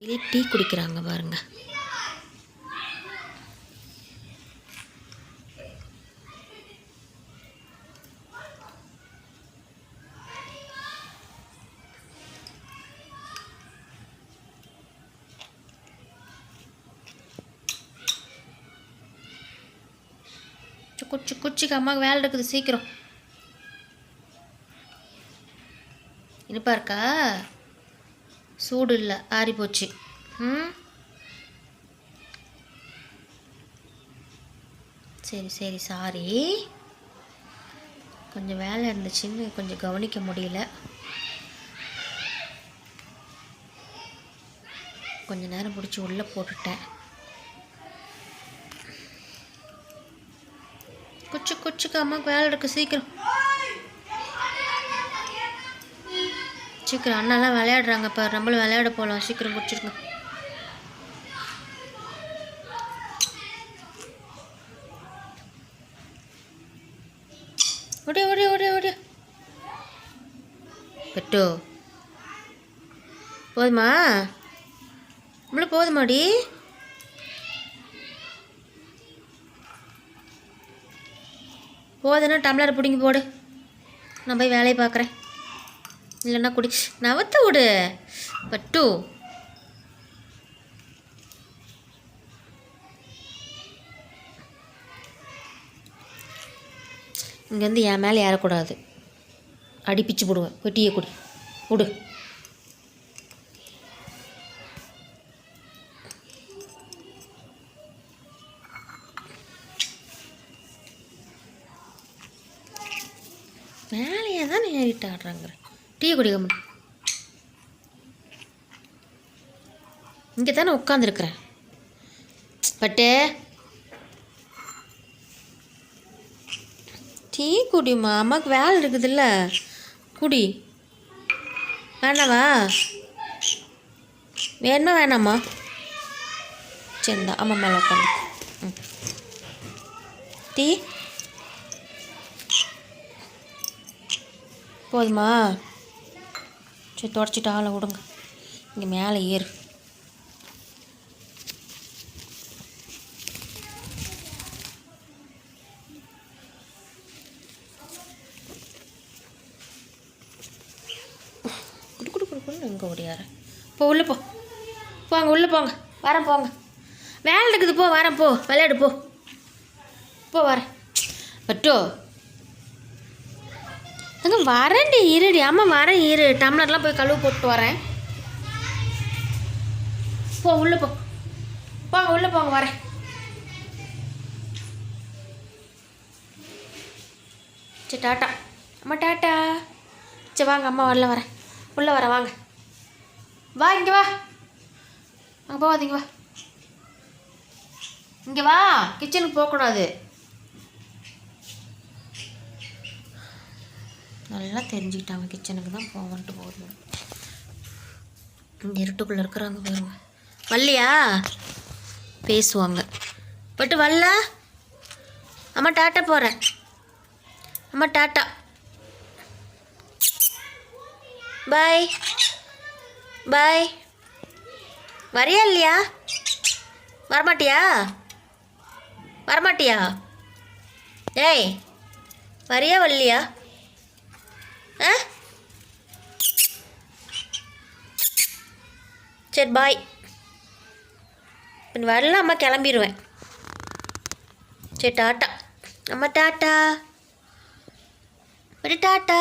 Tea குடிக்கிறாங்க பாருங்க. குச்சிக்கு அம்மாவுக்கு வேலை இருக்குது, சீக்கிரம். இனிப்பா இருக்கா? சூடு இல்லை, ஆறி போச்சு. சரி சரி, சாரி. கொஞ்சம் வேலை இருந்துச்சுன்னு கொஞ்சம் கவனிக்க முடியல. கொஞ்ச நேரம் பிடிச்சி உள்ளே போட்டுட்டேன். குச்சிக்கு அம்மாவுக்கு வேலை இருக்குது, சீக்கிரம் சீக்கிரம். அண்ணாலாம் விளையாடுறாங்க, இப்போ நம்மளும் விளையாட போகலாம். சீக்கிரம் குடிச்சிருங்க. ஓடியா ஓடியா ஓடியா ஓடியா. பெட்டோ போதுமா? நம்மளும் போதுமாடி? போதுன்னா டம்ளரை பிடிங்கி போடு, நான் போய் வேலையை பார்க்குறேன். இல்லைன்னா குடி, நவத்த விடு பட்டு. இங்கேருந்து என் மேலே ஏறக்கூடாது, அடிப்பிச்சு போடுவேன். போய் டீயை குடி, விடு. மேலேயே தான் ஏறிட்டு ஆடுறாங்கிற. டீயை குடிக்க முடியும். இங்கே தானே உட்காந்துருக்குறேன் பட்டு. டீ குடிமா, அம்மாவுக்கு வேலை இருக்குதுல்ல, குடி. வேணாவா? வேணுமா வேணாமா? சரிந்தா அம்மா மேலே உட்காந்து. டீ போதுமா? சரி, தொடச்சிட்டு ஆளை விடுங்க. இங்கே மேலே ஏறு. குடு எங்கே ஓடியார? போ உள்ளே போ, போங்க உள்ளே போங்க. வரேன் போங்க, வேலை இருக்குது. போ வரேன், போ விளையாடு, போ போ வரேன். பட்டோ அங்கே வரேன்டி, இருடி. அம்மா வரேன், இரு. டம்ளர்லாம் போய் கழுவு போட்டு வரேன். போ உள்ளே போ, போங்க உள்ளே போங்க, வரேன். சரி டாட்டா. அம்மா டாட்டா. சரி வாங்க, அம்மா வரல, வரேன். உள்ளே வரேன், வாங்க. வா இங்கே வா, அங்கே போகாதீங்க, வா இங்கே வா. கிச்சனுக்கு போகக்கூடாது. நல்லா தெரிஞ்சுக்கிட்டாங்க, கிச்சனுக்கு தான் போவன்ட்டு போகுது. இங்கே இருட்டுக்குள்ளே இருக்கிறாங்க பாருங்க. வரலையா? பேசுவாங்க. பட்டு வரல. அம்மா டாட்டா போகிறேன். அம்மா டாட்டா, பாய் பாய். வரையா இல்லையா? வரமாட்டியா? வரமாட்டியா? ஏய், வரையா வரலையா? ஆ சரி பாய். இப்போ வரல, அம்மா கிளம்பிடுவேன். சரி டாட்டா. அம்மா டாட்டா, ஒரு டாட்டா.